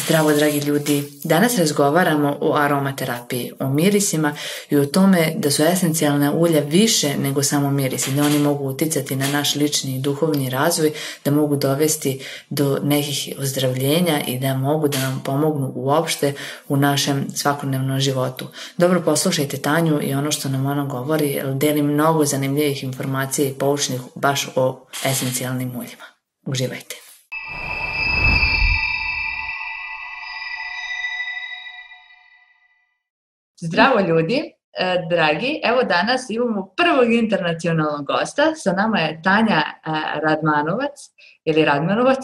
Zdravo, dragi ljudi. Danas razgovaramo o aromaterapiji, o mirisima i o tome da su esencijalna ulja više nego samo mirisi, da oni mogu uticati na naš lični i duhovni razvoj, da mogu dovesti do nekih ozdravljenja i da mogu da nam pomognu uopšte u našem svakodnevnom životu. Dobro poslušajte Tanju i ono što nam ona govori, jer deli mnogo zanimljivih informacija i poučnih baš o esencijalnim uljima. Uživajte. Zdravo ljudi, dragi, evo danas imamo prvog internacionalnog gosta, sa nama je Tanja Radmanovac, ili Radmanovac,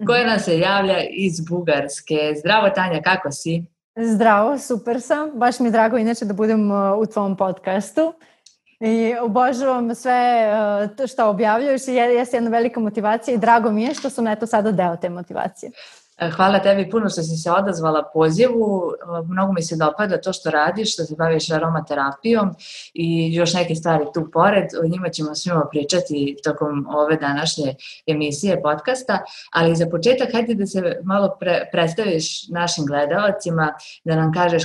koja nam se javlja iz Bugarske. Zdravo Tanja, kako si? Zdravo, super sam, baš mi je drago inače da budem u tvom podcastu i obožavam sve to što objavljuješ i jeste jedna velika motivacija i drago mi je što sam eto sada deo te motivacije. Hvala tebi puno što si se odazvala pozivu, mnogo mi se dopada to što radiš, što se baviš aromaterapijom i još neke stvari tu pored, o njima ćemo svima pričati tokom ove današnje emisije podcasta, ali za početak hajde da se malo predstaviš našim gledalacima, da nam kažeš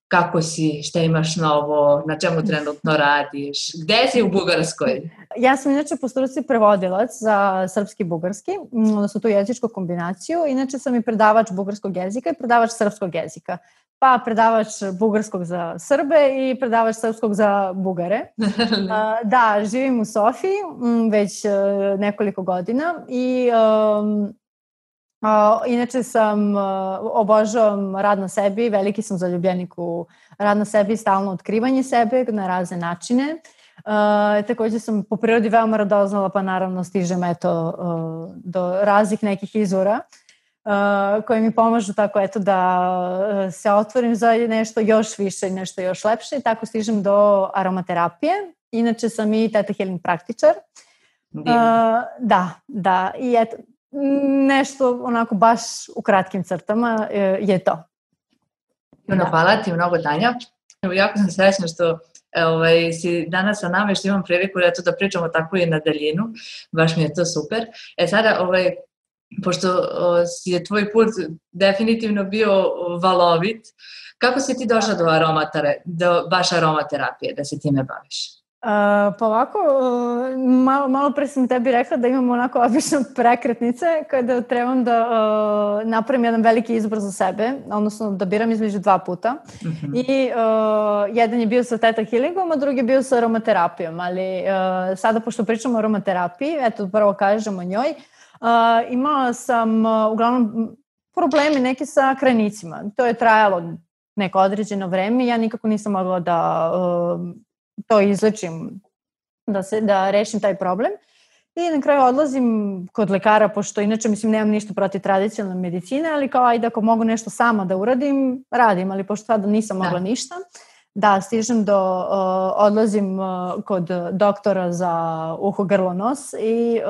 kako si, šta imaš novo, na čemu trenutno radiš, gde si u Bugarskoj? Ja sam inače po struci prevodilac za srpski i bugarski, odnosno tu jezičku kombinaciju. Inače sam i predavač bugarskog jezika i predavač srpskog jezika. Pa predavač bugarskog za Srbe i predavač srpskog za Bugare. Da, živim u Sofiji već nekoliko godina i inače obožavam rad na sebi, veliki sam zaljubljenik u rad na sebi i stalno otkrivanje sebe na razne načine. Također sam po prirodi veoma radoznala, pa naravno stižem do raznih nekih izvora koji mi pomažu tako da se otvorim za nešto još više i nešto još lepše i tako stižem do aromaterapije. Inače sam i Theta Healing praktičar. Da. I eto, nešto onako baš u kratkim crtama je to. Hvala ti mnogo, Tanja. Jako sam srećna što si danas sa nama i što imam priliku da pričamo tako i na daljinu. Baš mi je to super. Sada, pošto je tvoj put definitivno bio valovit, kako si ti došla do baš aromaterapije, da se time baviš? Pa ovako, malo pre sam tebi rekla da imam onako obično prekretnice kada trebam da napravim jedan veliki izbor za sebe, odnosno da biram između dva puta. I jedan je bio sa Theta Healingom, a drugi je bio sa aromaterapijom, ali sada pošto pričamo o aromaterapiji, eto prvo kažem o njoj, imala sam uglavnom problemi neki sa krajnicima. To je trajalo neko određeno vreme i ja nikako nisam mogla da to izlečim, da rešim taj problem. I na kraju odlazim kod lekara, pošto inače nemam ništa protiv tradicionalne medicine, ali kao ajde ako mogu nešto sama da uradim, radim, ali pošto sada nisam mogla ništa. Da, stižem odlazim kod doktora za uho, grlo, nos i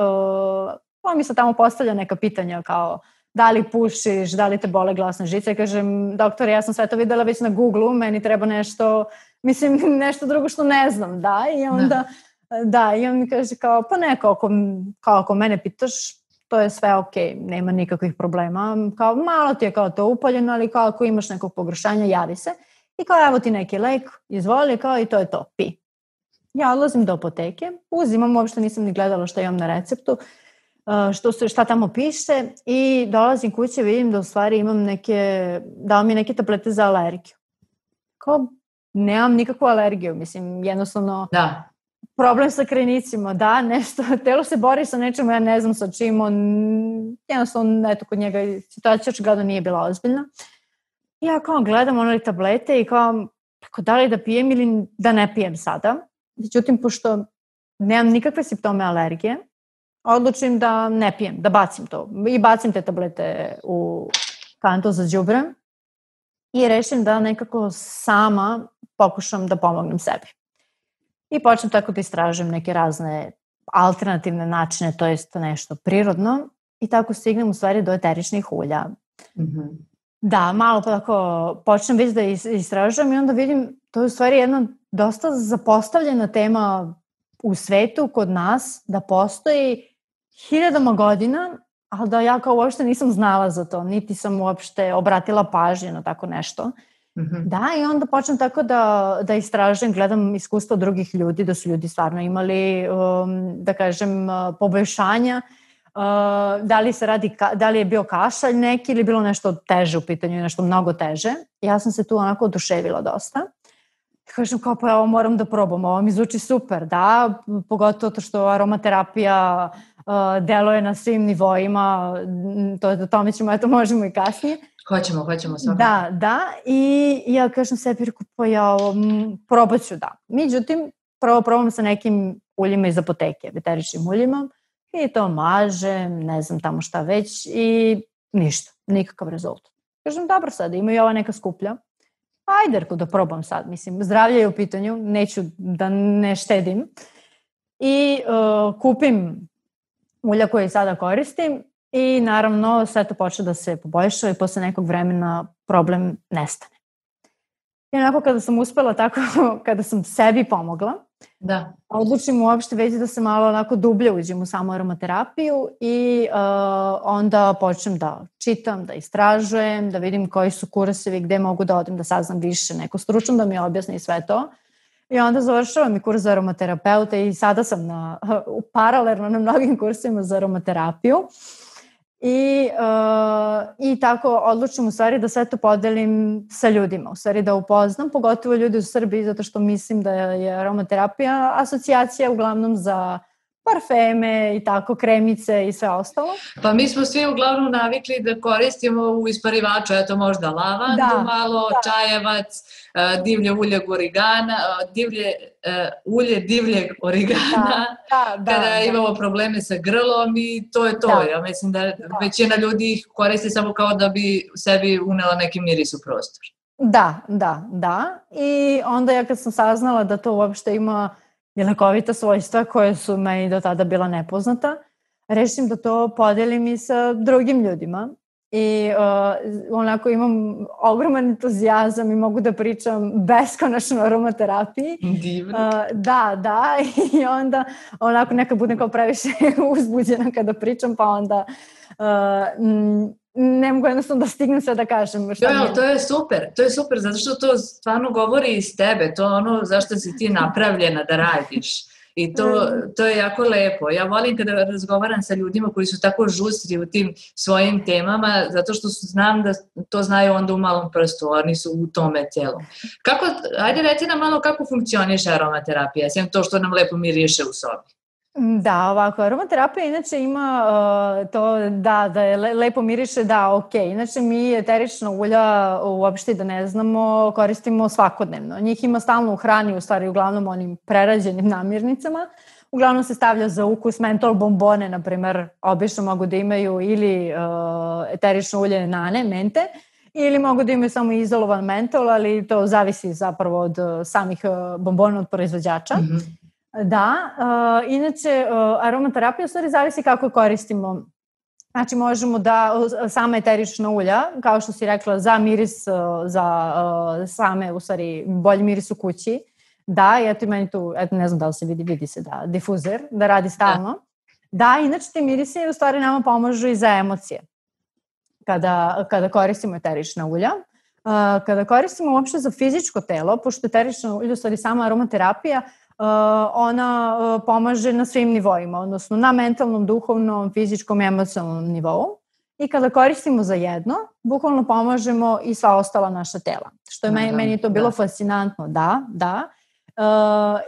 on mi se tamo postavlja neka pitanja kao da li pušiš, da li te bole glasne žice. Ja kažem, doktore, ja sam sve to videla već na Google-u, meni treba nešto drugo što ne znam, da. I onda, i on mi kaže kao, pa ne, ako mene pitaš, to je sve okej, nema nikakvih problema. Kao, malo ti je kao to upaljeno, ali kao ako imaš nekog pogoršanja, javi se. I kao, evo ti neki lek, izvoli, kao i to je to, pi. Ja odlazim do apoteke, uzimam, uopšte nisam ni gledala što imam na receptu, šta tamo piše i dolazim kuće, vidim da u stvari imam dao mi neke tablete za alergiju. Kao, nemam nikakvu alergiju, jednostavno problem sa krajnicima, da, nešto, telo se bori sa nečemu, ja ne znam sa čim, jednostavno, eto, kod njega situacija očigledno nije bila ozbiljna. I ja kao gledam tablete i kao da li da pijem ili da ne pijem sada. Međutim, pošto nemam nikakve simptome alergije, odlučim da ne pijem, da bacim to. I bacim te tablete u kantu za đubre i rešim da nekako sama pokušam da pomognem sebi. I počnem tako da istražujem neke razne alternativne načine, to jest nešto prirodno i tako stignem u stvari do eteričnih ulja. Da, malo pa tako počnem već da istražujem i onda vidim, to je u stvari jedna dosta zapostavljena tema u svetu kod nas, da postoji 1000 godina ali da ja kao uopšte nisam znala za to, niti sam uopšte obratila pažnje na tako nešto. Da, i onda počnem tako da istražujem, gledam iskustva drugih ljudi, da su ljudi stvarno imali, da kažem, poboljšanja, da li je bio kašalj neki ili bilo nešto teže u pitanju, nešto mnogo teže. Ja sam se tu onako oduševila dosta. Kažem kao pa ovo moram da probam, ovo mi zvuči super, da, pogotovo to što aromaterapija deluje na svim nivoima, o tome ćemo, eto možemo i kasnije. Hoćemo svakako. Da, i ja kažem sebi, pa ja probat ću da. Međutim, prvo probam sa nekim uljima iz apoteke, eteričnim uljima, i to mažem, ne znam tamo šta već, i ništa, nikakav rezultat. Kažem, dobro sad, ima i ova neka skuplja, ajde da probam sad, mislim, zdravlje je u pitanju, neću da ne štedim, i kupim ulja koje sada koristim, i naravno sve to počne da se poboljša i posle nekog vremena problem nestane. I onako kada sam uspela tako, kada sam sebi pomogla, odlučim uopšte već da se malo onako dublje uđem u samu aromaterapiju i onda počnem da čitam, da istražujem, da vidim koji su kursevi, gde mogu da odem, da saznam više, neko stručno da mi objasni sve to. I onda završavam i kurs za aromaterapeuta i sada sam paralelno na mnogim kursima za aromaterapiju. I tako odlučim u stvari da sve to podelim sa ljudima, u stvari da upoznam, pogotovo ljudi u Srbiji, zato što mislim da je aromaterapija asocijacija uglavnom za parfeme i tako, kremice i sve ostalo. Pa mi smo svi uglavnom navikli da koristimo u isparivaču, eto možda lavandu malo, čajevac, divlje ulje origana, ulje divljeg origana, kada imamo probleme sa grlom i to je to. Ja mislim da većina ljudi ih koristi samo kao da bi sebi unela neki miris u prostor. Da. I onda ja kad sam saznala da to uopšte ima lekovita svojstva koje su meni do tada bila nepoznata, rešim da to podelim i sa drugim ljudima. I onako imam ogroman entuzijazam i mogu da pričam beskonačno o aromaterapiji. Divno. Da. I onda onako nekad budem kao previše uzbuđena kada pričam, pa onda ne mogu jednostavno da stignem sve da kažem. To je super, zato što to stvarno govori iz tebe, to je ono zašto si ti napravljena da radiš. I to je jako lepo. Ja volim kada razgovaram sa ljudima koji su tako žustri u tim svojim temama, zato što znam da to znaju onda u malom prstu, oni su u tome celo. Ajde reci nam malo kako funkcioniše aromaterapija, sem to što nam lepo miriše u sobi. Da, ovako, aromaterapija inače ima to da je lepo miriše, ok. Inače mi eterična ulja uopšte da ne znamo koristimo svakodnevno. Njih ima stalno u hrani, u stvari uglavnom onim prerađenim namirnicama. Uglavnom se stavlja za ukus mentol bombone, na primer, obično mogu da imaju ili eterično ulje nane, mente, ili mogu da imaju samo izolovan mentol, ali to zavisi zapravo od samih bombona od proizvođača. Da, inače aromaterapija u stvari zavisi kako koristimo. Znači možemo da sama eterična ulja, kao što si rekla, za miris, za same u stvari bolji miris u kući. Da, i eto i meni tu, ne znam da li se vidi se da, difuzer, da radi stalno. Da, inače ti mirisi u stvari nama pomažu i za emocije. Kada koristimo eterična ulja. Kada koristimo uopšte za fizičko telo, pošto eterična ulja u stvari sama aromaterapija, ona pomaže na svim nivoima, odnosno na mentalnom, duhovnom, fizičkom i emocionalnom nivou. I kada koristimo za jedno, bukvalno pomažemo i sva ostala naša tela. Što je meni to bilo fascinantno, da.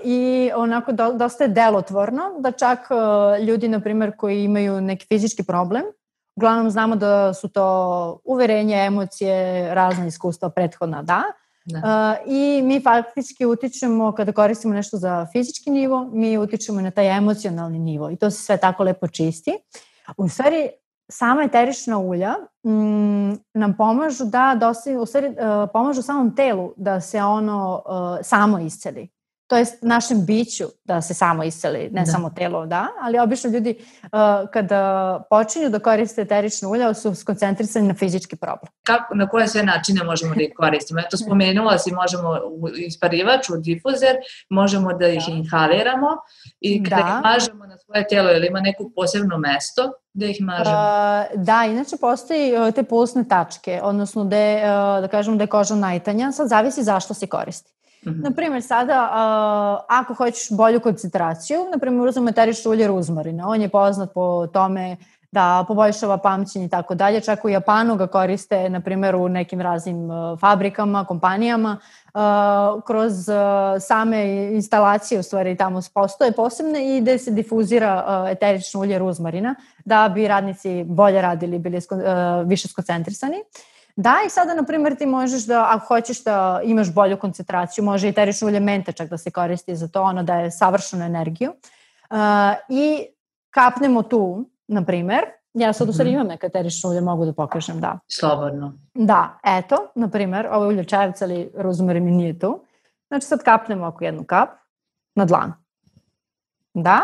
I onako dosta je delotvorno, da čak ljudi, na primjer, koji imaju neki fizički problem, uglavnom znamo da su to uverenje, emocije, razne iskustva prethodna, i mi faktički utičemo, kada koristimo nešto za fizički nivo, mi utičemo na taj emocionalni nivo i to se sve tako lepo čisti. U stvari, sama eterična ulja nam pomažu pomažu samom telu da se ono samo isceli. to jest našem biću da se samo isceli, ne samo telo, ali obično ljudi kada počinju da koriste eterična ulja su skoncentrisani na fizički problem. Na koje sve načine možemo da ih koristimo? Eto, spomenula si, možemo u isparivač, u difuzer, možemo da ih inhaliramo i kada ih mažemo na svoje telo, ili ima neko posebno mesto da ih mažemo? Da, inače postoji te pulsne tačke, odnosno da kažemo da je koža najtanja, sad zavisi zašto se koristi. Naprimjer, sada, ako hoćeš bolju koncentraciju, naprimjer, uzmemo eterično ulje ruzmarina. On je poznat po tome da poboljšava pamćenje i tako dalje. Čak u Japanu ga koriste, naprimjer, u nekim raznim fabrikama, kompanijama. Kroz same instalacije, u stvari, tamo postoje posebne i gde se difuzira eterično ulje ruzmarina da bi radnici bolje radili, bili više skoncentrisani. Da, i sada, na primjer, ti možeš da, ako hoćeš da imaš bolju koncentraciju, može i eterično ulje mente čak da se koristi za to, ono daje savršenu energiju. I kapnemo tu, na primjer, ja sad u stvari imam neka eterično ulje, mogu da pokažem, da. Slobodno. Da, eto, na primjer, ovo je ulje čajevca, ali rozmarin mi nije tu. Znači sad kapnemo oko jednu kap na dlan. Da,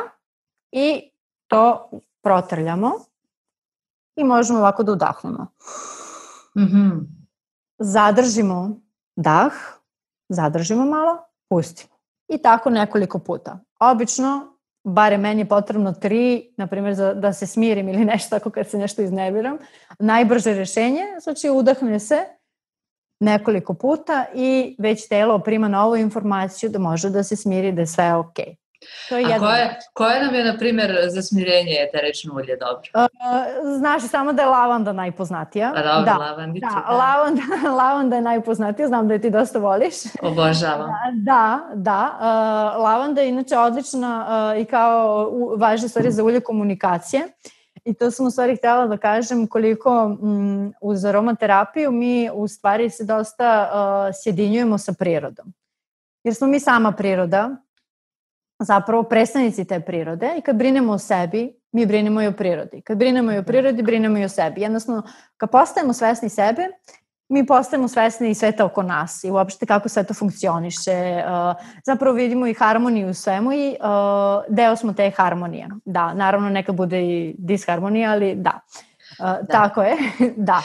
i to protrljamo i možemo ovako da udahnemo. Zadržimo dah, zadržimo malo, pustimo. I tako nekoliko puta. Obično, bare meni je potrebno 3, na primjer da se smirim ili nešto tako kad se nešto iznerviram. Najbrže rješenje, znači udahne se nekoliko puta i već telo prima novu informaciju da može da se smiri, da je sve okej. Koje nam je, na primjer, za smirenje eterično ulje dobro? Znaš samo da je lavanda najpoznatija. Da, lavandica. Da, lavanda je najpoznatija, znam da je ti dosta voliš. Obožavam. Da. Lavanda je inače odlična i kao važna stvar za ulje komunikacije. I to sam u stvari htjela da kažem koliko uz aromaterapiju mi u stvari se dosta sjedinjujemo sa prirodom. Jer smo mi sama priroda, zapravo predstavnici te prirode i kad brinemo o sebi, mi brinemo i o prirodi. Kad brinemo i o prirodi, brinemo i o sebi. Jednostavno, kad postajemo svesni sebe, mi postajemo svesni i sveta oko nas i uopšte kako sve to funkcioniše. Zapravo vidimo i harmoniju u svemu i deo smo te harmonije. Da, naravno neka bude i disharmonija, ali da. Tako je, da.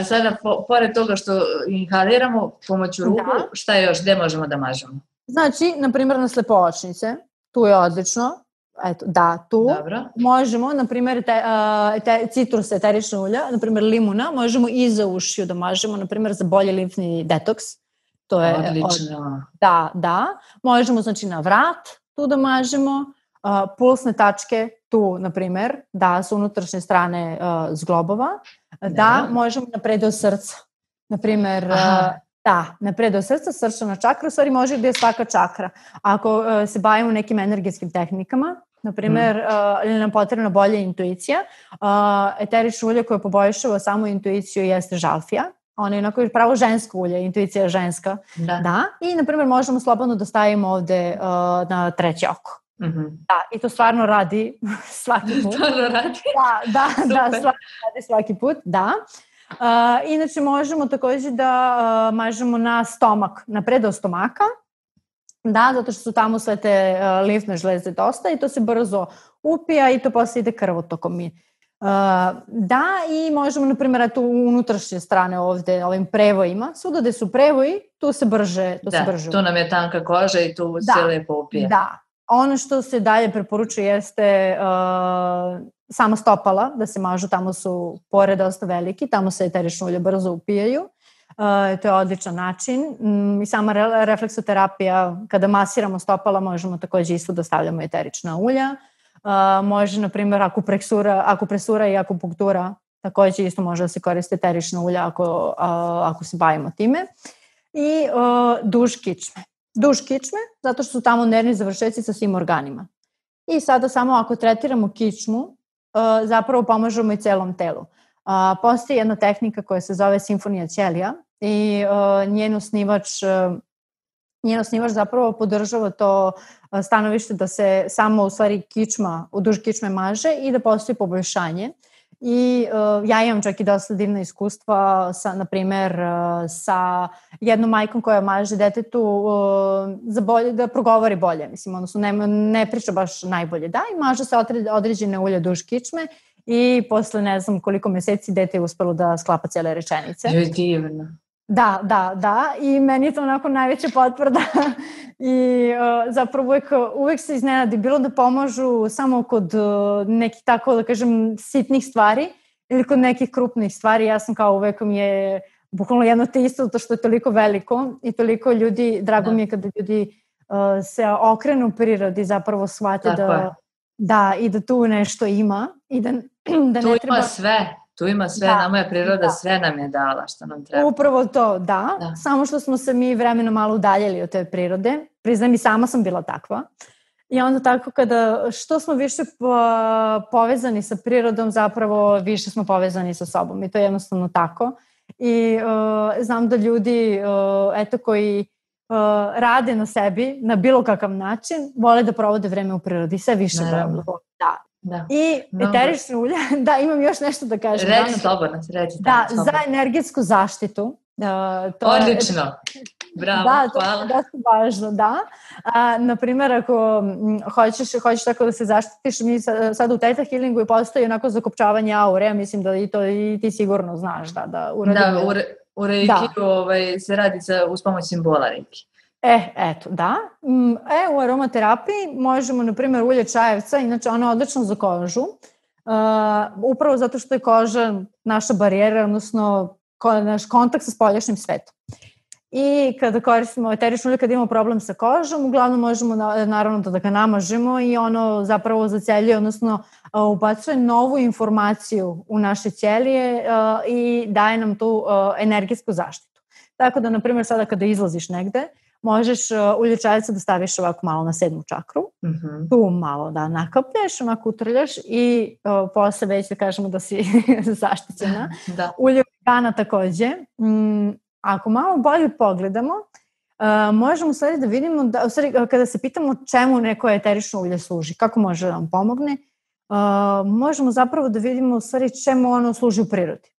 Sada, pored toga što inhaliramo pomoću ruku, šta je još, gde možemo da mažemo? Znači, na primjer, na slepovačnice, tu je odlično, eto, da, tu. Dobro. Možemo, na primjer, citrus eterična ulja, na primjer, limuna, možemo i za ušiju da mažemo, na primjer, za bolji limfni detoks. To je odlično. Da. Možemo, znači, na vrat tu da mažemo, pulsne tačke tu, na primjer, da, su unutrašnje strane zglobova, da, možemo na predeo srca, na primjer, na predeo srca, srčana čakra, u stvari može gdje je svaka čakra. Ako se bavimo nekim energetskim tehnikama, na primjer, ili nam potrebna bolja intuicija, eterično ulje koje poboljšava samo intuiciju jeste žalfija. Ona je onako pravo žensko ulje, intuicija je ženska. Da. I, na primjer, možemo slobodno da stavimo ovde na treće oko. Da, i to stvarno radi svaki put. Stvarno radi? Da, stvarno radi svaki put, da. Inače možemo također da mažemo na stomak, na predeo stomaka, da, zato što su tamo sve te limfne žleze dosta i to se brzo upija i to posle ide krvotokom. Da, i možemo, na primjer, tu unutrašnje strane ovde, ovim prevojima, svuda gde su prevoji, tu se brže tu nam je tanka koža i tu se lepo upije. Da, ono što se dalje preporučuje jeste sama stopala, da se mažu, tamo su pore dosta veliki, tamo se eterično ulje brzo upijaju. To je odličan način. I sama refleksoterapija, kada masiramo stopala, možemo također isto da stavljamo eterična ulja. Može, na primjer, akupresura i akupunktura, također isto može da se koriste eterična ulja ako se bavimo time. I duž kičme. Duž kičme, zato što su tamo nervni završeci sa svim organima. I sada samo ako tretiramo kičmu, zapravo pomažemo i celom telu. Postoji jedna tehnika koja se zove simfonija ćelija i njen osnivač zapravo podržava to stanovište da se samo u stvari kičma, duž kičme maže i da postoji poboljšanje. I ja imam čak i dosta divna iskustva sa, na primer, sa jednom majkom koja maže detetu za bolje, da progovori bolje, mislim, odnosno ne priča baš najbolje, da, i maže se određene ulje duž kičme i posle ne znam koliko meseci dete je uspelo da sklapa cijele rečenice. Je divno. Da, i meni je to onako najveća potvrda i zapravo uvek se iznenadi, bilo da pomažu samo kod nekih, tako da kažem, sitnih stvari ili kod nekih krupnih stvari. Ja sam kao uvek mi je bukvalno jedno te isto, to što je toliko veliko i toliko ljudi, drago mi je kada ljudi se okrenu prirodi, zapravo shvate i da tu nešto ima i da tu ne treba... Tu ima sve, nama je priroda sve nam je dala što nam treba. Upravo to, da. Samo što smo se mi vremenom malo udaljili od te prirode. Priznam, i sama sam bila takva. I onda tako što smo više povezani sa prirodom, zapravo više smo povezani sa sobom. I to je jednostavno tako. I znam da ljudi koji rade na sebi na bilo kakav način, vole da provode vreme u prirodi. Sve više vole. Da. I eterične ulje, da, imam još nešto da kažem. Reci slobodno. Za energetsku zaštitu. Odlično. Bravo, hvala. To je dosta važno, da. Naprimer, ako hoćeš tako da se zaštitiš, mi sad u Theta Healingu i postoji onako zakopčavanje aure, ja mislim da i ti sigurno znaš da uradimo. Da, u Reikiju se radi uz pomoć simbola Reiki. Eto, da. U aromaterapiji možemo, na primjer, ulje čajevca, inače ono je odlično za kožu, upravo zato što je koža naša barijera, odnosno naš kontakt sa spoljašnjim svetom. I kada koristimo eterično ulje, kada imamo problem sa kožom, uglavnom možemo naravno da ga namažemo i ono zapravo zaceljuje, odnosno ubacuje novu informaciju u naše ćelije i daje nam tu energetsku zaštitu. Tako da, na primjer, sada kada izlaziš negde, možeš ulje čajevca da staviš ovako malo na 7. čakru, tu malo da nakaplješ, onako utrljaš i posle već da kažemo da si zaštićena. Ulje origana takođe. Ako malo bolje pogledamo, možemo stvari da vidimo, kada se pitamo čemu neko eterično ulje služi, kako može da nam pomogne, možemo zapravo da vidimo u stvari čemu ono služi u prirodi.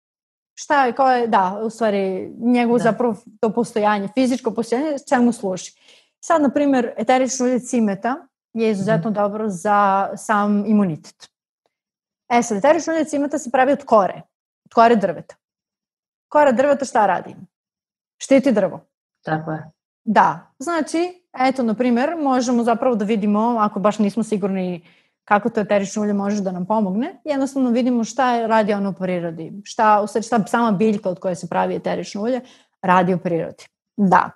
U stvari, njegovo zapravo to postojanje, fizičko postojanje, čemu služi. Sad, na primjer, eterično ulje cimeta je izuzetno dobro za sam imunitet. Sad, eterično ulje cimeta se pravi od kore drveta. Kora drveta šta radi? Štiti drvo. Tako je. Da, znači, eto, na primjer, možemo zapravo da vidimo, ako baš nismo sigurni kako to eterično ulje može da nam pomogne, jednostavno vidimo šta radi ono u prirodi, šta sama biljka od koje se pravi eterično ulje radi u prirodi. Da.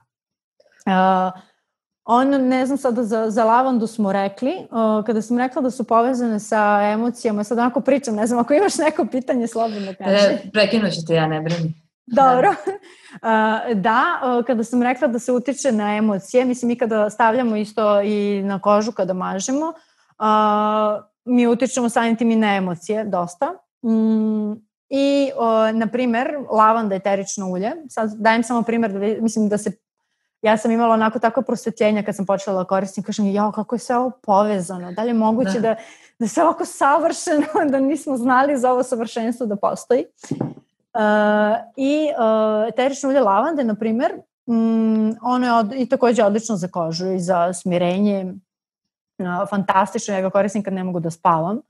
Ne znam sada, za lavandu smo rekli, kada sam rekla da su povezane sa emocijama, sad onako pričam, ne znam, ako imaš neko pitanje, slobodno kaži. Prekinut ću te, ja ne brini. Dobro. Kada sam rekla da se utiče na emocije, mislim, mi kada stavljamo isto i na kožu kada mažemo, mi utičemo samim tim i na emocije dosta. I, na primjer, lavanda eterično ulje. Sad dajem samo primjer, mislim da ja sam imala onako tako prosvetljenja kad sam počela da koristim, kažem, kako je sve ovo povezano, da li je moguće da se ovako savršeno, da nismo znali za ovo savršenstvo da postoji. I eterično ulje lavande, na primjer, ono je i također odlično za kožu i za smirenje, fantastično, ja ga koristim kad ne mogu da spavam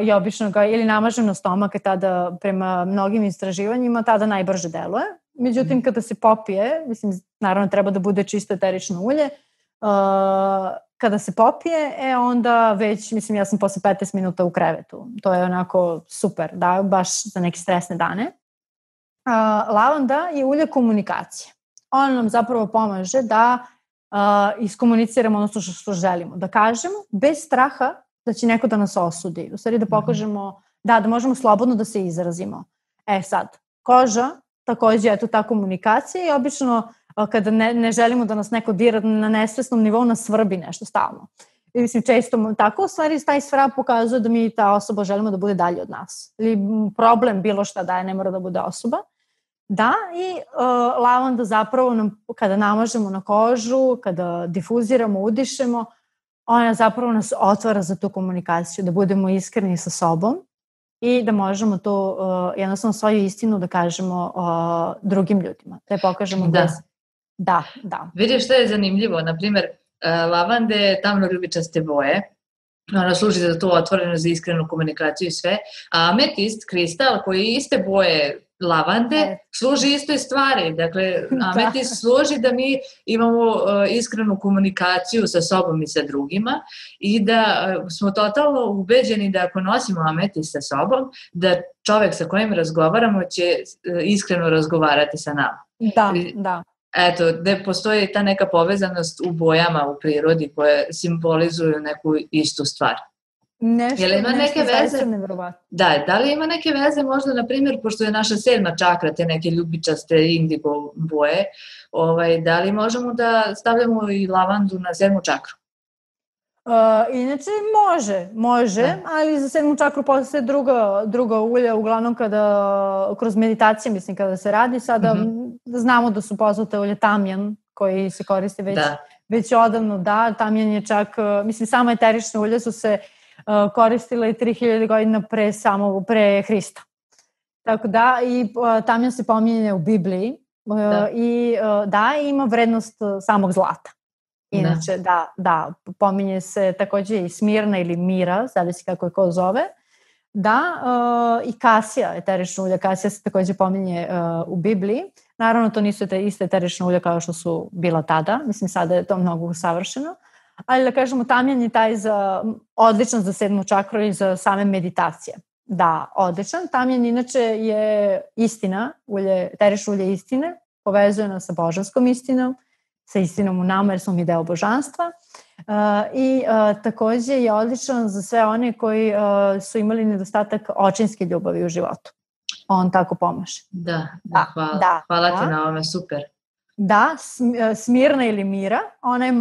i obično ga ili namažem na stomak, tada prema mnogim istraživanjima tada najbrže deluje. Međutim, kada se popije, mislim, naravno treba da bude čisto eterično ulje, kada se popije, onda već, mislim, ja sam posle 15 minuta u krevetu. To je onako super, da, baš za neke stresne dane. Lavanda je ulje komunikacije. Ona nam zapravo pomaže da iskomuniciramo ono što želimo. Da kažemo, bez straha da će neko da nas osudi. U stvari da pokažemo, da možemo slobodno da se izrazimo. Sad, koža također je tu ta komunikacija i obično kada ne želimo da nas neko dira na nesvesnom nivou, nas svrbi nešto stalno. I mislim, često tako, u stvari taj svrab pokazuje da mi ta osoba želimo da bude dalje od nas. Ili problem bilo šta da je, ne mora da bude osoba. Da, i lavanda zapravo kada namažemo na kožu, kada difuziramo, udišemo, ona zapravo nas otvara za tu komunikaciju, da budemo iskreni sa sobom i da možemo tu jednostavno svoju istinu da kažemo drugim ljudima. Da je pokažemo Da. Da. Vidiš što je zanimljivo, na primjer, lavande tamno ljubičaste boje, ona služi za to otvoreno, za iskrenu komunikaciju i sve, a ametist, kristal, koji je iste boje lavande, služi istoj stvari. Dakle, ametist služi da mi imamo iskrenu komunikaciju sa sobom i sa drugima i da smo totalno ubeđeni da ako nosimo ametist sa sobom, da čovek sa kojim razgovaramo će iskreno razgovarati sa nama. Da. Eto, gde postoji ta neka povezanost u bojama u prirodi koje simbolizuju neku istu stvar. Nešto zaista nevjerovatno. Da li ima neke veze možda, na primjer, pošto je naša 7. čakra, te neke ljubičaste indigo boje, da li možemo da stavljamo i lavandu na 7. čakru? Inače može, ali za 7. čakru postoje druga ulja, uglavnom kroz meditacije, mislim, kada se radi, sada znamo da su poznate ulje tamjan, koji se koristi već odavno, tamjan je čak, mislim, samo eterične ulje su se koristile 3000 godina pre Hrista. Tako da, i tamjan se pominje u Bibliji i ima vrednost samog zlata. Inače, pominje se takođe i smirna ili mira, zavisi kako je ko zove. I kasija, eterična ulja, kasija se takođe pominje u Bibliji. Naravno, to nisu iste eterične ulja kao što su bila tada. Mislim, sada je to mnogo usavršeno. Ali da kažemo, tamjan je taj odličan za 7. čakru i za same meditacije. Da, odličan. Tamjan inače je istina, eterično ulje istine, povezuje nas sa božanskom istinom, sa istinom u nama jer smo mi deo božanstva i takođe je odličan za sve one koji su imali nedostatak očinske ljubavi u životu. On tako pomaže. Hvala ti na ovome, super. Da, smirna ili mira, ona je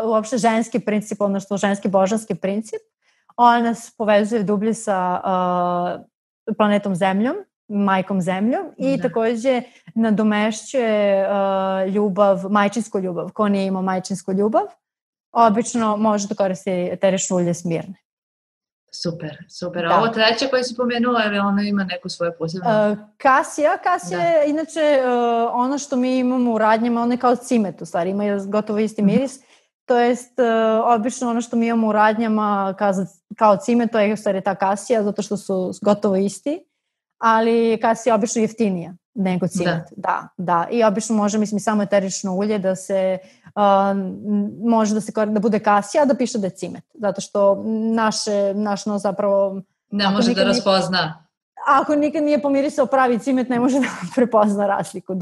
uopšte ženski princip, odnosno ženski božanski princip. Ona nas povezuje dublje sa planetom Zemljom, majkom Zemljom i takođe nadomešćuje majčinsku ljubav. Ko nije imao majčinsku ljubav, obično može da koristi eterično ulje smirne. Super. A ovo treće koje si pomenula, ili ono ima neku svoju posebnu? Kasija je inače ono što mi imamo u radnjama, ono je kao cimet u stvari, ima gotovo isti miris. To jest, obično ono što mi imamo u radnjama kao cimet, to je u stvari ta kasija, zato što su gotovo isti. Ali kasija je obično jeftinija nego cimet. Da. I obično može, mislim, samo eterično ulje da se može da bude kasija, a da piše da je cimet. Zato što naš nos zapravo... Ne može da raspozna. Ako nikad nije pomirisao pravi cimet, ne može da prepozna razliku.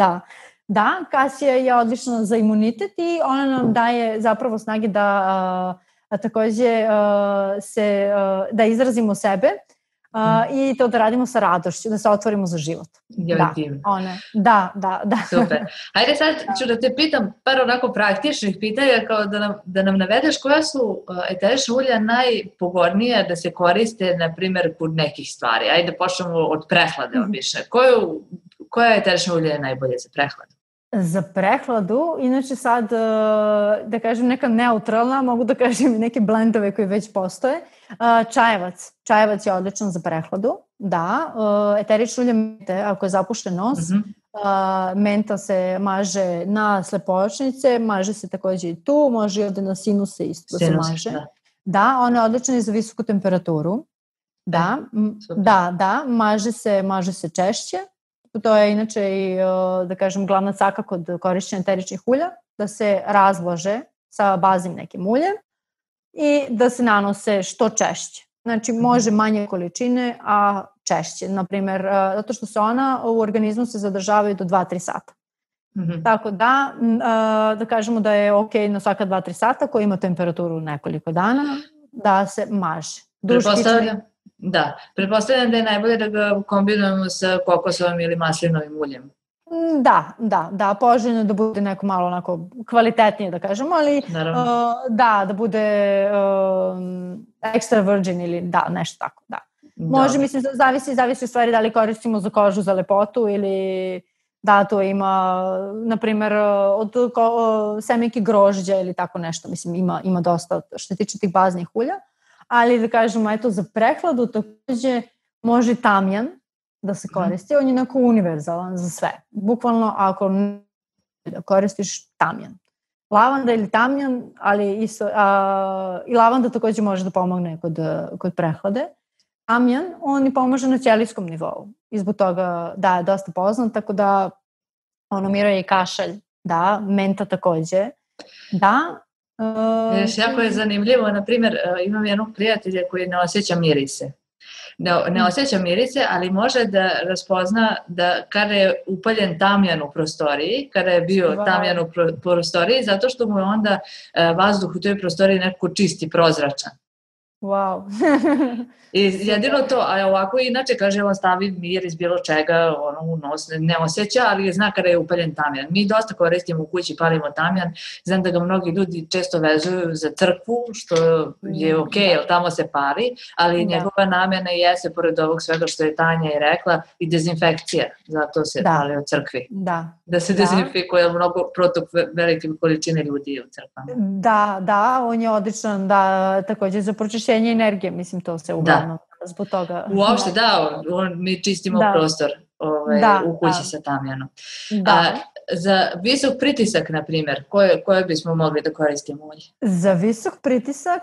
Da, kasija je odlična za imunitet i ona nam daje zapravo snage da takođe da izrazimo sebe. I to da radimo sa radošću, da se otvorimo za život. Da. Super. Hajde sad ću da te pitam par onako praktičnih pitanja, kao da nam navedeš koja su eterična ulja najpogodnija da se koriste, na primjer, kod nekih stvari. Ajde počnemo od prehlade obično. Koja eterična ulja je najbolje za prehladu? Za prehladu, inače sad, da kažem neka neutralna, mogu da kažem i neke blendove koji već postoje. Čajevac. Čajevac je odličan za prehladu, da. Eterično ulje mente, ako je zapušten nos, menta se maže na slepočnice, maže se takođe i tu, može i ovde na sinuse isto da se maže. Da, ona je odlična i za visoku temperaturu. Da, maže se češće. To je inače i, da kažem, glavna caka kod korišćenja eteričnih ulja, da se razlože sa baznim nekim uljem i da se nanose što češće. Znači, može manje količine, a češće. Naprimer, zato što se ona u organizmu se zadržavaju do 2-3 sata. Tako da kažemo da je ok na svaka 2-3 sata, koji ima temperaturu nekoliko dana, da se maže. Pretpostavljam da je najbolje da ga kombinujemo sa kokosovim ili maslinovim uljem. Da, poželjno da bude neko malo onako kvalitetnije, da kažemo, ali da bude extra virgin ili nešto tako, da. Može, mislim, zavisi u stvari da li koristimo za kožu, za lepotu ili da to ima, na primjer, od semenke grožđa ili tako nešto, mislim, ima dosta što se tiče tih baznih ulja. Ali da kažemo, eto, za prehladu takođe može tamjan da se koristi, on je onako univerzalan za sve. Bukvalno ako da koristiš tamjan. Lavanda ili tamjan, ali isto, i lavanda takođe može da pomogne kod prehlade. Tamjan, on i pomaže na ćelijskom nivou. I zbog toga, da, je dosta poznat, tako da on umiruje i kašalj. Da, menta takođe. Da. Jako je zanimljivo, na primjer, imam jednog prijatelja koji ne osjeća mirise. Ne osjeća mirise, ali može da raspozna da kada je upaljen tamjan u prostoriji, kada je bio tamjan u prostoriji, zato što mu je onda vazduh u toj prostoriji nekako čisti, prozračan. Wow. I jedino to, a ovako inače kaže on stavi miris bilo čega u nos, ne osjeća, ali zna kada je upaljen tamjan. Mi dosta koristimo u kući, palimo tamjan, znam da ga mnogi ljudi često vezuju za crkvu, što je okej, jer tamo se pali, ali njegova namjena jeste, pored ovog svega što je Tanja i rekla, i dezinfekcija, zato se pali u crkvi. Da se dezinfikuje mnogo protok velike količine ljudi u crkvama. Da, on je odličan, da, takođe za pročišćenje energije, mislim, to se uglavnom zbog toga. Uopšte, mi čistimo prostor u kući sa tamjanom. Za visok pritisak, na primjer, koje bismo mogli da koristimo ulje? Za visok pritisak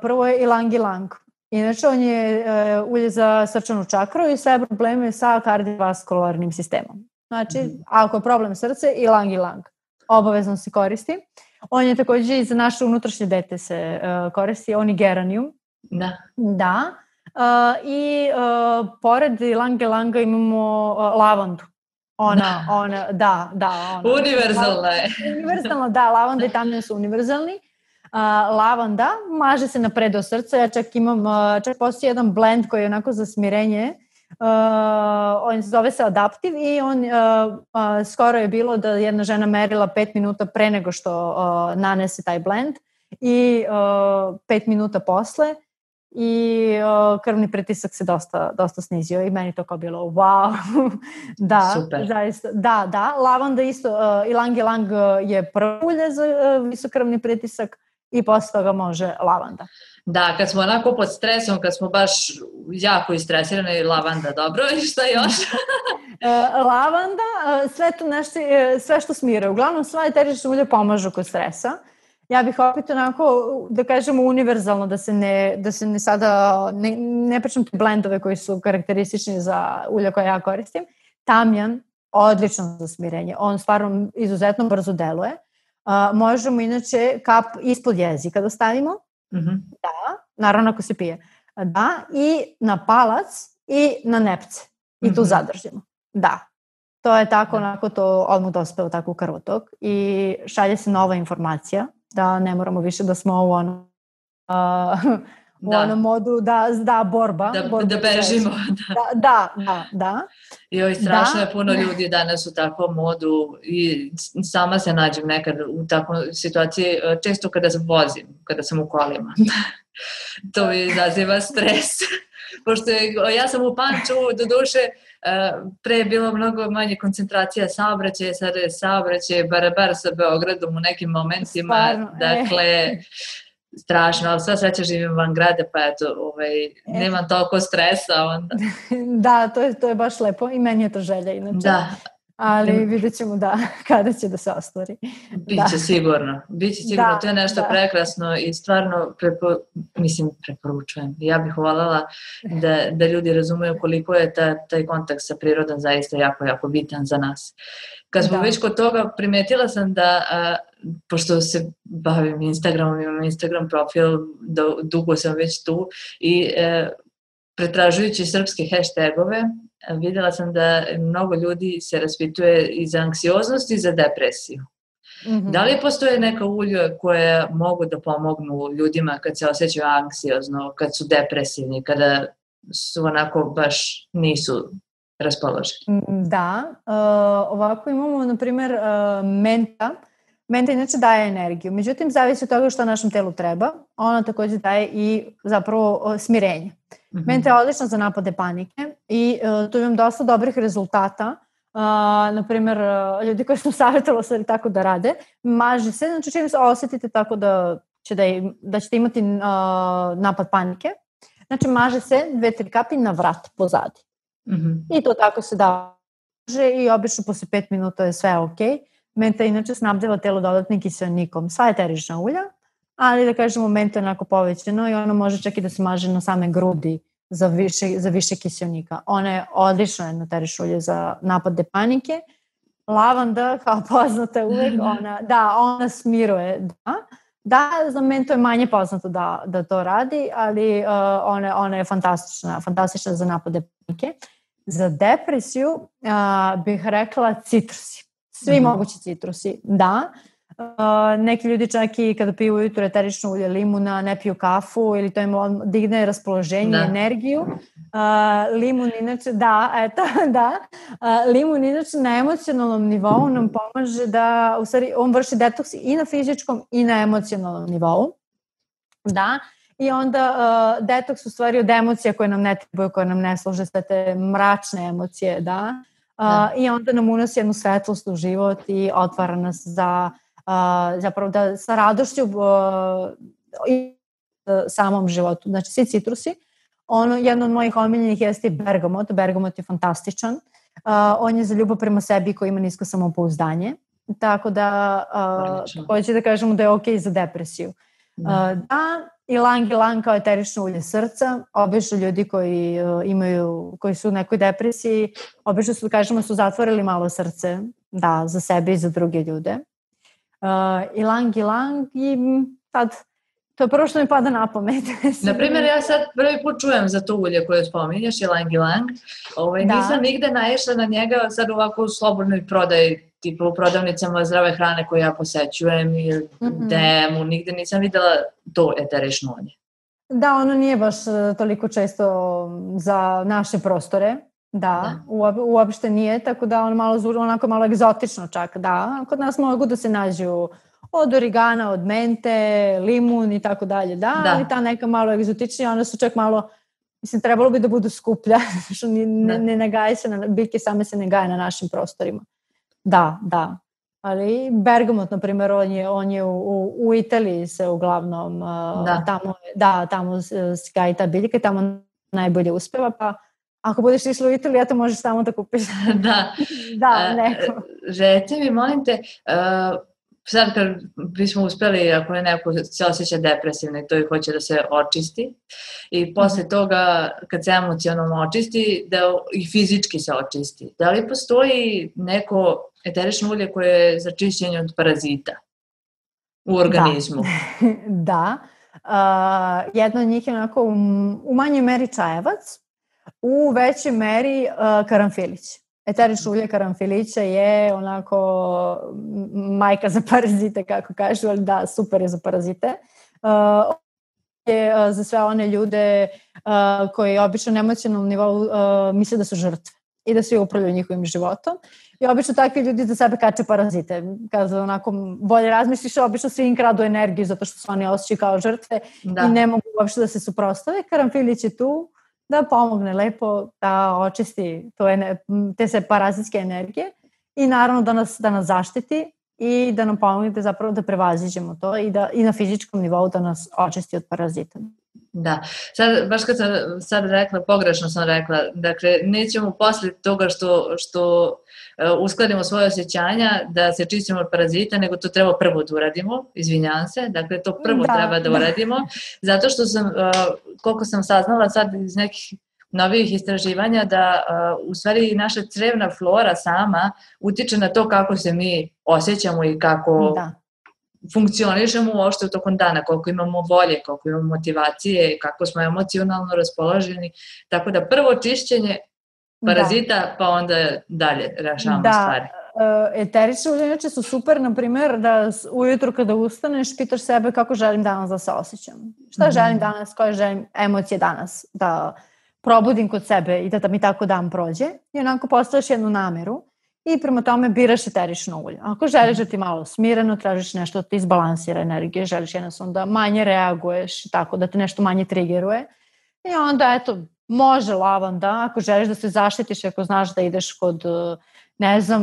prvo je ilang ilang. Inače, on je ulje za srčanu čakru i sve probleme sa kardiovaskularnim sistemom. Znači, ako je problem srce, ilang ilang. Obavezno se koristi. On je također i za naše unutrašnje dete se koristi, on je geranijum. Da. I pored ilang ilanga imamo lavandu. Univerzalna je. Univerzalna, da, lavanda i tamjan su univerzalni. Lavanda maže se na predo srca, ja čak postoji jedan blend koji je onako za smirenje, on zove se Adaptiv i on skoro je bilo da jedna žena merila 5 minuta pre nego što nanese taj blend i 5 minuta posle i krvni pritisak se dosta snizio i meni to kao bilo wow. Da, super. Zaista, da, lavanda isto, ilang ilang je prvo ulje za visok krvni pritisak i posle toga može lavanda. Da, kad smo onako pod stresom, kad smo baš jako istresirani, lavanda, dobro, i šta još? Lavanda, sve što smire. Uglavnom, sva eterična ulja pomažu kod stresa. Ja bih opet onako, da kažemo, univerzalno, da se ne sada, ne pričam te blendove koji su karakteristični za ulja koje ja koristim. Tamjan, odličan za smirenje. On stvarno izuzetno brzo deluje. Možemo inače kap ispod jezika da stavimo. Da, naravno ako se pije. Da, i na palac i na nepce. I tu zadržimo. Da. To je tako, onako to odmah dospe u takvu krvotok i šalje se nova informacija da ne moramo više da smo u onom modu da borba. Da bežimo. Da. Joj, strašno je puno ljudi danas u takvom modu i sama se nađem nekad u takvoj situaciji, često kada se vozim, kada sam u kolima. To mi izaziva stres. Pošto ja sam u Pančevu, do duše, pre je bilo mnogo manje koncentracija saobraćaja, sada je saobraćaj bar sa Beogradom u nekim momentima. Stvarno, dakle, strašno, ali sva sreća živim van grada, pa eto, nemam toliko stresa onda. Da, to je baš lepo i meni je to želja inače. Da. Ali vidjet ćemo kada će da se ostvari. Biće sigurno, to je nešto prekrasno i stvarno preporučujem. Ja bih voljela da ljudi razumeju koliko je taj kontakt sa prirodom zaista jako, jako bitan za nas. Kad smo već kod toga, primetila sam da, pošto se bavim Instagramom, imam Instagram profil, dugo sam već tu i pretražujući srpske hashtagove, videla sam da mnogo ljudi se raspituje i za anksioznost i za depresiju. Da li postoje neka ulja koje mogu da pomognu ljudima kad se osjećaju anksiozno, kad su depresivni, kada su onako baš nisu raspoloženi? Da, ovako imamo, na primjer, menta. Menta inače daje energiju, međutim, zavisi od toga što našem telu treba. Ona također daje i zapravo smirenje. Menta je odlična za napade panike i tu imam dosta dobrih rezultata. Naprimjer, ljudi koji su savjetovali tako da rade, maže se, znači čim se osjetite tako da ćete imati napad panike, Znači maže se 2-3 kapi na vrat pozadi. I to tako se da i obično posle 5 minuta je sve ok. Menta inače snabdeva telo dodatnim kiseonikom. Sva eterična ulja, ali da kažemo menta je onako povećano i ono može čak i da se maže na same grudi za više kiseonika. Ona je odlično jedno eterično ulje za napade panike. Lavanda, kao poznata uvek, ona smiruje, da, za mento je manje poznato da to radi, ali ona je fantastična za napade panike. Za depresiju bih rekla citrusi. Svi mogući citrusi, da. Neki ljudi čak i kada piju ujutro eterično ulje limuna, ne piju kafu ili to im digne raspoloženje, energiju. Limun inače, limun inače na emocionalnom nivou nam pomaže da, u stvari, on vrši detoks i na fizičkom i na emocionalnom nivou. Da. I onda detoks u stvari od emocija koje nam ne trebaju, koje nam ne služe, sve te mračne emocije, da. I onda nam unosi jednu svetlost u život i otvara nas za zapravo da sa radošću i samom životu. Znači svi citrusi. Jedno od mojih omiljenih jeste bergamot. Bergamot je fantastičan. On je za ljubav prema sebi koji ima nisko samopouzdanje. Tako da hoće da kažemo da je ok za depresiju. Da, ilang kao eterično ulje srca. Obično ljudi koji su u nekoj depresiji, obično su, da kažemo, su zatvorili malo srce, da, za sebe i za druge ljude. Ilang i sad, to je prvo što mi pada na pamet. Naprimjer, ja sad prvi put čujem za to ulje koje spominješ, ilang. Nisam nigde naišla na njega sad ovako u slobodnoj prodaji, tipa u prodavnicama zdrave hrane koje ja posećujem ili DM-u, nigde nisam videla to eterično ulje. Da, ono nije baš toliko često za naše prostore. Da, uopšte nije, tako da on onako malo egzotično čak, da. Kod nas mogu da se nađu od origana, od mente, limun i tako dalje, da, ali ta neka malo egzotičnija, one su čak malo, mislim, trebalo bi da budu skuplja, što ne nagaje se, biljke same se ne gaje na našim prostorima. Da. Ali bergamot, na primjer, on je u Italiji se uglavnom, tamo se gaji ta biljka, tamo najbolje uspeva, pa ako budeš išla u Italiju, ja to možeš tamo da kupiš. Da, neko. Reci mi, molim te, sad kad bismo uspeli, ako je neko se osjeća depresivno i to i hoće da se očisti, i posle toga kad se emocionalno očisti, da i fizički se očisti. Da li postoji neko eterično ulje koje je za čišćenje od parazita u organizmu? Da. Jedno od njih je onako u manjoj meri čajevac, u većoj meri karanfilić. Eterično ulje karanfilića je onako majka za parazite, kako kažu, ali da, super je za parazite. Je za sve one ljude koji obično na emocionalnom nivou misle da su žrtve i da svi upravljaju njihovim životom. I obično takvi ljudi za sebe kače parazite. Kada onako bolje razmisliš, obično svi im kradu energiju zato što su oni osjećaju kao žrtve i ne mogu uopšte da se suprotstave. Karanfilić je tu da pomogne lepo da očisti te se parazitske energije i naravno da nas zaštiti i da nam pomogne zapravo da prevaziđemo to i na fizičkom nivou da nas očisti od parazita. Da, baš kad sam sad rekla, pogrešno sam rekla, dakle nećemo posle toga što uskladimo svoje osjećanja da se čistimo od parazita, nego to treba prvo da uradimo, izvinjam se, dakle to prvo treba da uradimo, zato što sam, koliko sam saznala sad iz nekih novih istraživanja, da u stvari naša crevna flora sama utiče na to kako se mi osjećamo i kako funkcionišemo uopšte u tokom dana, koliko imamo volje, koliko imamo motivacije, kako smo emocionalno raspoloženi, tako da prvo čišćenje parazita, pa onda dalje rešavamo stvari. Eterične ulje inače su super, na primjer, da ujutru kada ustaneš pitaš sebe kako želim danas da se osjećam. Šta želim danas, koje želim emocije danas da probudim kod sebe i da mi tako dan prođe. I onako postaviš jednu nameru i prema tome biraš eterično ulje. Ako želiš da ti malo smireno, tražiš nešto da ti izbalansira energije, želiš jednostavno da manje reaguješ, tako da te nešto manje trigeruje. I onda, eto, može lavanda, ako želiš da se zaštitiš, ako znaš da ideš kod, ne znam,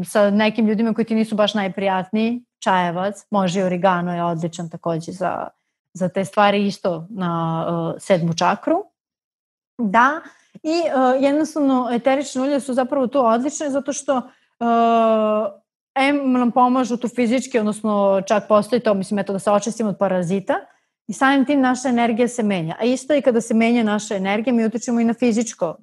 sa nekim ljudima koji ti nisu baš najprijatniji, čajevac, može i origano je odličan takođe za te stvari, isto na 7. čakru. Da, i jednostavno eterične ulje su zapravo tu odlične zato što nam pomažu tu fizički, odnosno čak postoji to, mislim, eto da se očistimo od parazita i samim tim naša energija se menja. A isto i kada se menja naša energija, mi utičemo i na fizičko.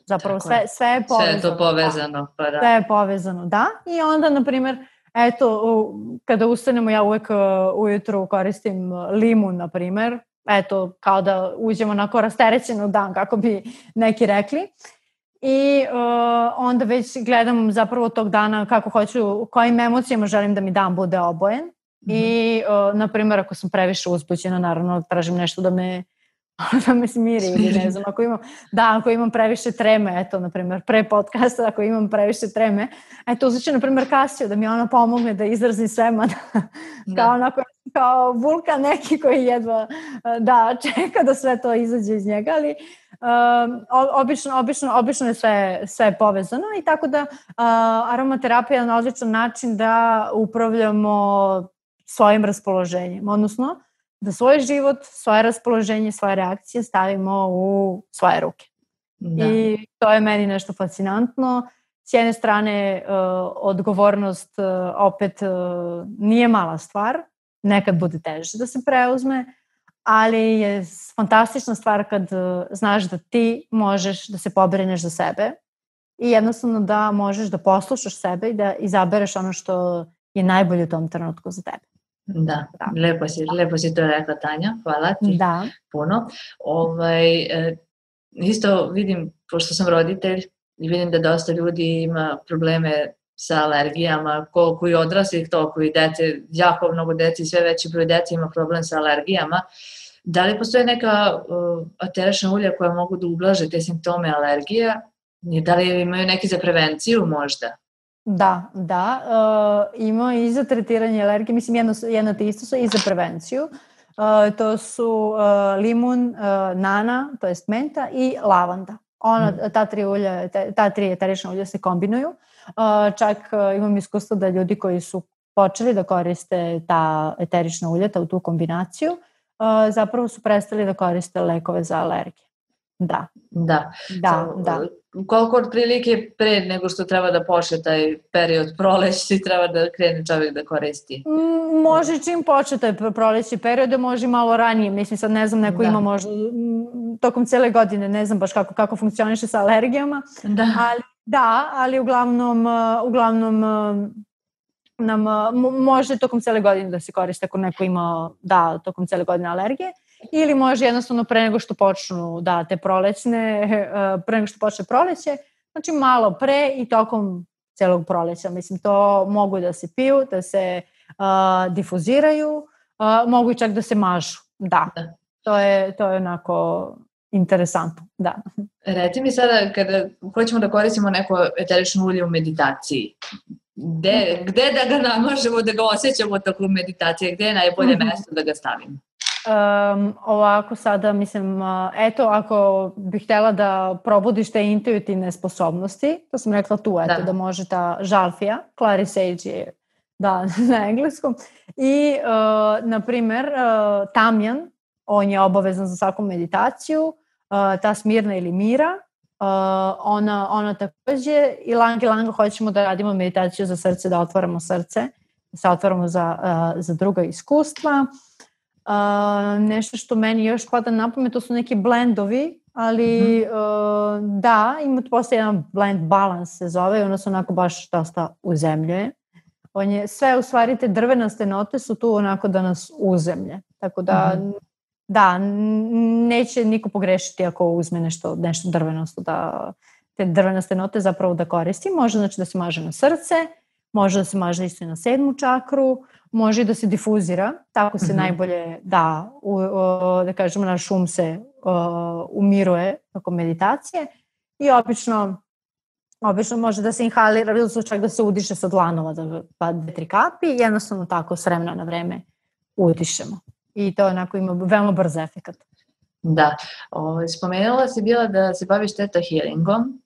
Zapravo sve je povezano. Sve je to povezano. Pa da. Sve je povezano, da. I onda, na primjer, eto, kada ustanemo, ja uvek ujutru koristim limun, na primjer, eto, kao da uđemo onako rasterećen u dan, kako bi neki rekli. I onda već gledam zapravo tog dana kako hoću, kojim emocijama želim da mi dan bude obojen. I, na primjer, ako sam previše uzbuđena, naravno, tražim nešto da me smiri ili ne znam, ako imam previše treme, eto, na primjer, pre podcasta, ako imam previše treme, eto, uzet ću, na primjer, Kasiju, da mi ona pomogne da izrazim sve, kao vulkan neki koji jedva čeka da sve to izađe iz njega, ali obično je sve povezano i tako da aromaterapija je na odličan način da upravljamo svojim raspoloženjem, odnosno da svoj život, svoje raspoloženje, svoje reakcije stavimo u svoje ruke. Da. I to je meni nešto fascinantno. S jedne strane, odgovornost opet nije mala stvar, nekad bude teže da se preuzme, ali je fantastična stvar kad znaš da ti možeš da se pobrineš za sebe i jednostavno da možeš da poslušaš sebe i da izabereš ono što je najbolje u tom trenutku za tebe. Da, lepo si to rekla, Tanja, hvala ti puno. Isto vidim, pošto sam roditelj i vidim da dosta ljudi ima probleme sa alergijama, koliko i odraslih, toliko i dece, jako mnogo dece i sve veći broj dece ima problem sa alergijama. Da li postoje neka eterična ulja koja mogu da ublaže te simptome alergija? Da li imaju neki za prevenciju možda? Da, ima i za tretiranje alergije, mislim jedno te isto su i za prevenciju. To su limun, nana, to jest menta i lavanda. Ta tri eterična ulja se kombinuju. Čak imam iskustvo da ljudi koji su počeli da koriste ta eterična ulja, tu kombinaciju, zapravo su prestali da koriste lekove za alergije. Da. Koliko otprilike pre nego što treba da počne taj period proleći treba da krene čovjek da koristi? Može čim počne taj proleći period, može malo ranije. Mislim, sad ne znam, neko ima možda tokom cele godine, ne znam baš kako funkcioniše sa alergijama. Ali uglavnom nam može tokom cele godine da se koriste ako neko ima tokom cele godine alergije. Ili može jednostavno pre nego što počnu te prolećne, pre nego što počne proleće, znači malo pre i tokom celog proleća. Mislim, to mogu da se piju, da se difuziraju, mogu i čak da se mažu. Da. To je onako interesantno. Da. Reci mi sada, kada hoćemo da koristimo neko eterično ulje u meditaciji, gde da ga namažemo, da ga osjećamo tokom meditacije, gde je najbolje mesto da ga stavimo? Ovako sada, mislim, eto, ako bih htjela da probudiš te intuitivne sposobnosti, to sam rekla tu, eto, da može ta žalfija, clary sage je, na engleskom, i, na primjer, tamjan, on je obavezan za svaku meditaciju, ta smirna ili mira, ona također, i langa hoćemo da radimo meditaciju za srce, da otvaramo srce, da se otvaramo za druga iskustva. Nešto što meni još pada na pamet, to su neki blendovi, ali postoji jedan blend balance se zove i ono se onako baš dosta uzemljuje. Sve u stvari te drvenaste note su tu onako da nas uzemlje, tako da neće niko pogrešiti ako uzme nešto drvenasto, da te drvenaste note zapravo da koristi. Može znači da se maže na srce, može da se maže isto i na 7. čakru, može i da se difuzira, tako se najbolje da kažemo naš um se umiruje tokom meditacije i obično može da se inhalira ili čak da se udiše sa dlanova, da 2-3 kapi i jednostavno tako s vremena na vreme udišemo. I to onako ima veoma brz efekat. Da, spomenula si bila da se baviš theta healingom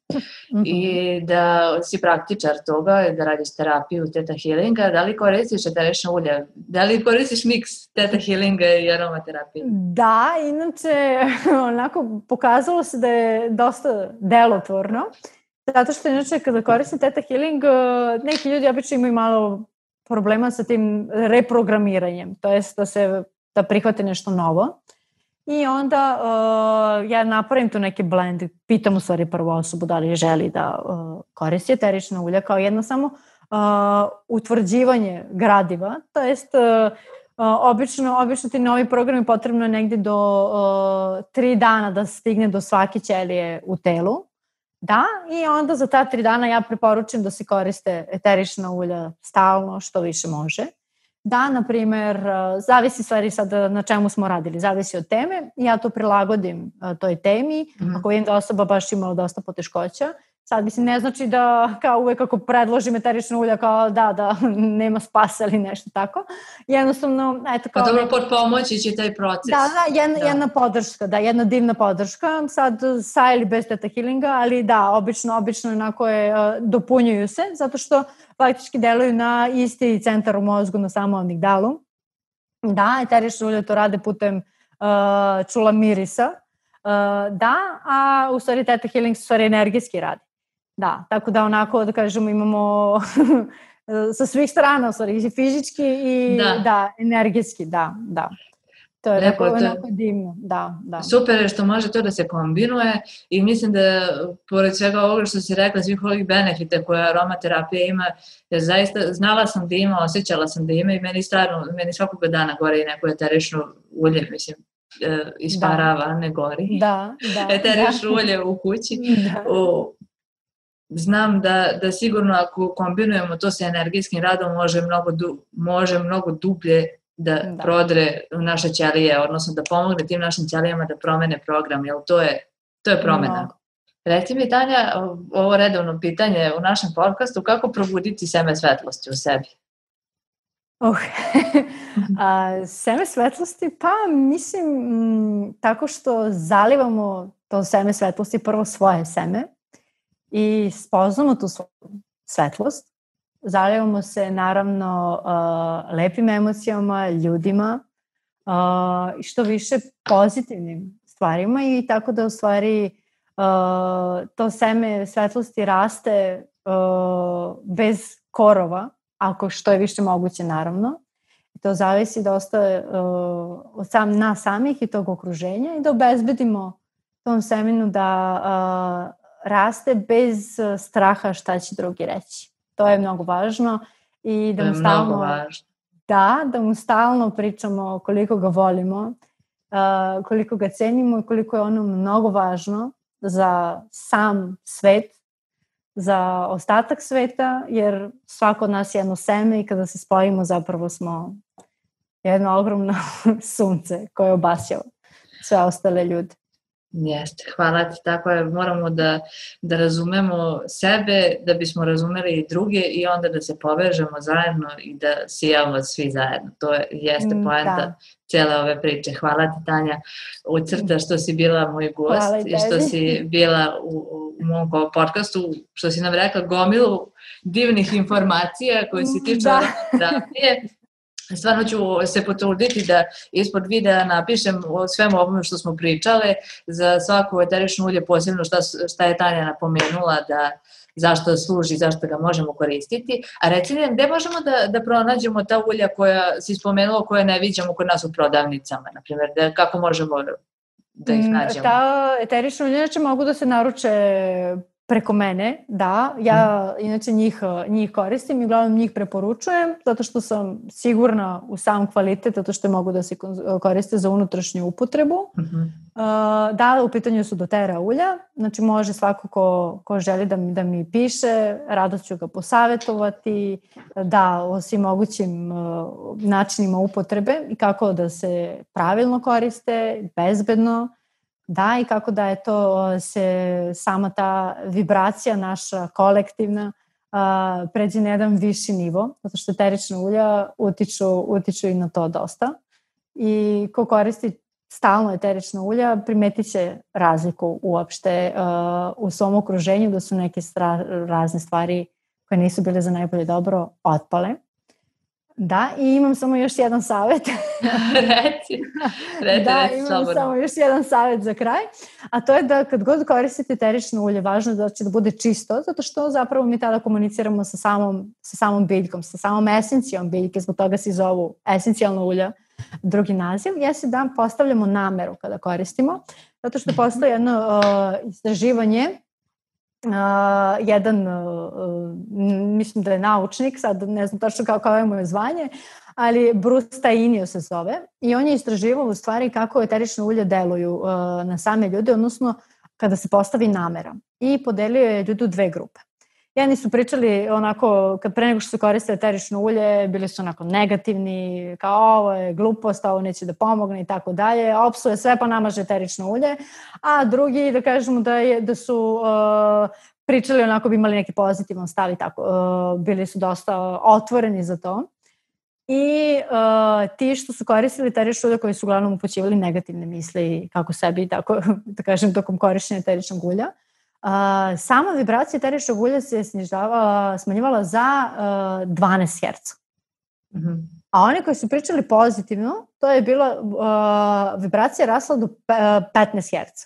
i da si praktičar toga, da radiš terapiju Theta Healinga. Da li koristiš eterično ulje? Da li koristiš miks Theta Healinga i aromaterapije? Da, inače, onako, pokazalo se da je dosta delotvorno, zato što inače kada koristim Theta Healing, neki ljudi obično imaju malo problema sa tim reprogramiranjem, to jest da prihvate nešto novo. I onda ja napravim tu neki blend, pitam u stvari prvu osobu da li želi da koristi eterična ulja kao jedno samo utvrđivanje gradiva, to jest obično ti novi programi potrebno je negdje do 3 dana da stigne do svake ćelije u telu. Da, i onda za ta 3 dana ja preporučujem da se koriste eterična ulja stalno, što više može. Da, na primjer, zavisi stvari sad na čemu smo radili, zavisi od teme. Ja to prilagodim toj temi. Ako vidim da osoba baš imala dosta poteškoća, sad mislim, ne znači da kao uvek ako predložim eterična ulja kao da nema spasa ili nešto tako. Jednostavno, eto kao... Pa dobro, pod pomoći će taj proces. Jedna podrška, jedna divna podrška. Sad sa ili bez Theta Healinga, ali da, obično onako dopunjuju se, zato što faktički deluju na isti centar u mozgu, na samu amigdalu. Da, eterična ulja to rade putem čula mirisa. Da, a u stvari Theta Healing stvari energijski radi. Da, tako da onako, da kažemo, imamo sa svih strana, u stvari, i fizički i energijski, da. To je onako divno, da. Super je što može to da se kombinuje i mislim da, pored svega ovoga što si rekla, svih ovih benefita koje aromaterapija ima, jer zaista znala sam da ima, osjećala sam da ima i meni svakoga dana gore i neko eterično ulje, mislim, isparava, ne gori. Eterično ulje u kući. Znam da sigurno ako kombinujemo to sa energijskim radom može mnogo dublje da prodre naše ćelije, odnosno da pomogne tim našim ćelijama da promene program, jer to je promena. Reci mi, Tanja, ovo redovno pitanje u našem podcastu, kako probuditi seme svetlosti u sebi? Seme svetlosti, pa mislim tako što zalivamo to seme svetlosti, prvo svoje seme i spoznamo tu svoju svetlost. Zalivamo se naravno lepim emocijama, ljudima i što više pozitivnim stvarima i tako da u stvari to seme svetlosti raste bez korova, ako što je više moguće naravno. I to zavisi dosta od nas samih i tog okruženja i da obezbedimo tom semenu da raste bez straha šta će drugi reći. To je mnogo važno i da mu stalno pričamo koliko ga volimo, koliko ga cenimo i koliko je ono mnogo važno za sam svet, za ostatak sveta, jer svako od nas je jedno seme i kada se spojimo zapravo smo jedno ogromno sunce koje obasjava sve ostale ljude. Jeste, hvala ti, tako je, moramo da razumemo sebe, da bismo razumeli i druge i onda da se povežemo zajedno i da sijamo svi zajedno. To jeste poenta cijele ove priče. Hvala ti, Tanja, Ucrta, što si bila moj gost i što si bila u mom podcastu, što si nam rekla gomilu divnih informacija koje se tiču terapije. Stvarno ću se potruditi da ispod videa napišem o svemu ovome što smo pričale, za svako eterično ulje posebno šta je Tanja napomenula, zašto služi, zašto ga možemo koristiti. A reci mi, gde možemo da pronađemo ta ulja koja si spomenula, koje ne viđamo kod nas u prodavnicama, na primjer, kako možemo da ih nađemo? Ta eterična ulja inače mogu da se naruče preko mene, da. Ja inače njih koristim i uglavnom njih preporučujem, zato što sam sigurna u sam kvalitet, zato što mogu da se koriste za unutrašnju upotrebu. Da, u pitanju su doTERRA ulja, znači može svako ko želi da mi piše, rado ću ga posavetovati, da, o svim mogućim načinima upotrebe i kako da se pravilno koriste, bezbedno. Da, i kako da je to se sama ta vibracija naša kolektivna pređe na jedan viši nivo, zato što eterična ulja utiču i na to dosta. I ko koristi stalno eterična ulja, primetit će razliku uopšte u svom okruženju, da su neke razne stvari koje nisu bile za najbolje dobro otpale. Da, i imam samo još jedan savjet. Reci, imam samo još jedan savjet za kraj, a to je da kad god koristite eterično ulje, važno je da će da bude čisto, zato što zapravo mi tada komuniciramo sa samom biljkom, sa samom esencijom biljke, zbog toga se zovu esencijalna ulja, drugi naziv, jeste da postavljamo nameru kada koristimo, zato što postoji jedno istraživanje, jedan, mislim da je naučnik, sad ne znam točno kao je moje zvanje, ali Bruce Tainio se zove i on je istraživao u stvari kako eterične ulje deluju na same ljude, odnosno kada se postavi namera, i podelio je ljude u dve grupe. Jedni su pričali onako, kad pre nego što se koriste eterično ulje, bili su onako negativni, kao ovo je glupost, ovo neće da pomogne i tako dalje, opsuje sve pa namaže eterično ulje, a drugi, da kažemo da su pričali onako, bi imali neki pozitivan stav i tako, bili su dosta otvoreni za to. I ti što su koristili eterično ulje, koji su uglavnom upućivali negativne misli kako sebi, tako da kažem, tokom korišćenja eteričnog ulja, sama vibracija eteričnog ulja se smanjivala za 12 Hz. A oni koji su pričali pozitivno, to je bila vibracija rasla do 15 Hz.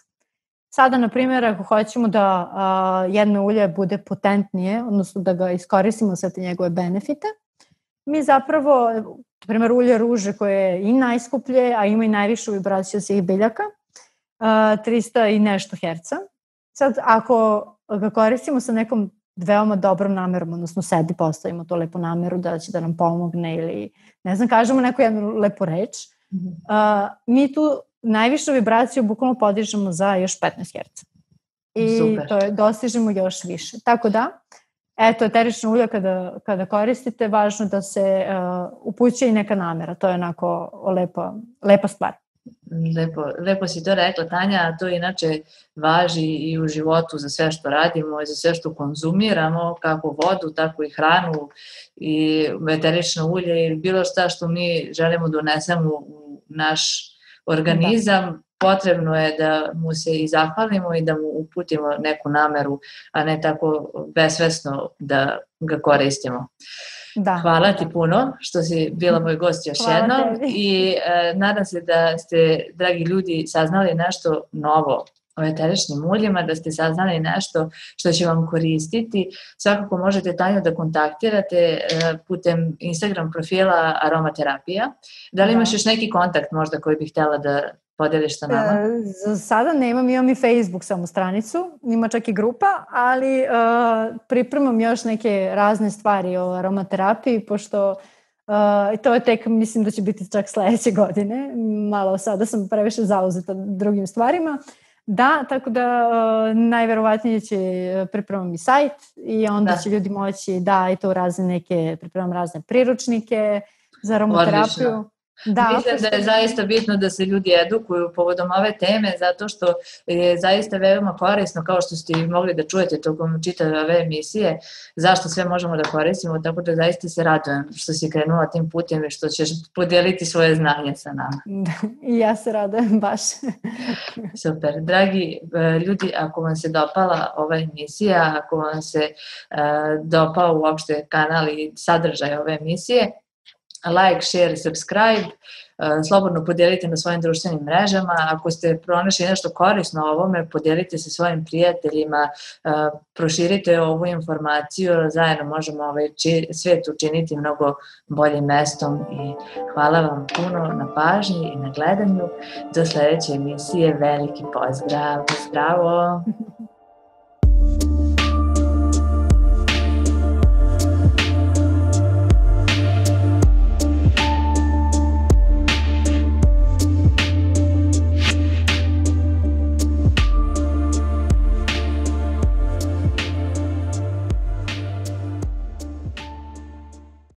Sada, na primjer, ako hoćemo da jedno ulje bude potentnije, odnosno da ga iskoristimo sve te njegove benefite, mi zapravo, na primjer, ulje ruže koje je i najskuplje, a ima i najvišu vibraciju od svih biljaka, 300 i nešto herca. Sad, ako ga koristimo sa nekom veoma dobrom namerom, odnosno sebi postavimo to lepu nameru da će da nam pomogne ili, ne znam, kažemo neku jednu lepu reč, mi tu najvišu vibraciju bukvalno podižemo za još 15 Hz. I super. To je, dostižemo još više. Tako da, eto, eterično ulje kada koristite, važno da se upućuje i neka namera. To je onako lepa stvar. Lepo si to rekla, Tanja, a to inače važi i u životu za sve što radimo i za sve što konzumiramo, kako vodu, tako i hranu i eterično ulje i bilo šta što mi želimo da unesemo u naš organizam, potrebno je da mu se i zahvalimo i da mu uputimo neku nameru, a ne tako besvesno da ga koristimo. Hvala ti puno što si bila moj gost još jednom i nadam se da ste, dragi ljudi, saznali nešto novo o eteričnim uljima, da ste saznali nešto što će vam koristiti. Svakako možete Tanju da kontaktirate putem Instagram profila Aromaterapija. Da li imaš još neki kontakt možda koji bih htjela da podeliš sa nama? Za sada nemam, imam i Facebook samo stranicu, ima čak i grupa, ali pripremam još neke razne stvari o aromaterapiji, pošto to je tek, mislim da će biti čak sledeće godine, malo sada sam previše zauzeta drugim stvarima. Da, tako da najverovatnije će pripremam i sajt i onda će ljudi moći i to pripremam razne priručnike za aromaterapiju. Odlično. Mislim da je zaista bitno da se ljudi edukuju povodom ove teme, zato što je zaista veoma korisno, kao što ste mogli da čujete tokom čitave ove emisije, zašto sve možemo da koristimo, tako da zaista se radujem što si krenula tim putem i što ćeš podijeliti svoje znanje sa nama. I ja se radujem baš. Super. Dragi ljudi, ako vam se dopala ova emisija, ako vam se dopao uopšte kanal i sadržaj ove emisije, like, share, subscribe, slobodno podijelite na svojim društvenim mrežama. Ako ste pronašli nešto korisno o ovome, podijelite se svojim prijateljima, proširite ovu informaciju, zajedno možemo ovaj svijet učiniti mnogo boljim mestom i hvala vam puno na pažnji i na gledanju. Do sledeće emisije veliki pozdrav. Zdravo!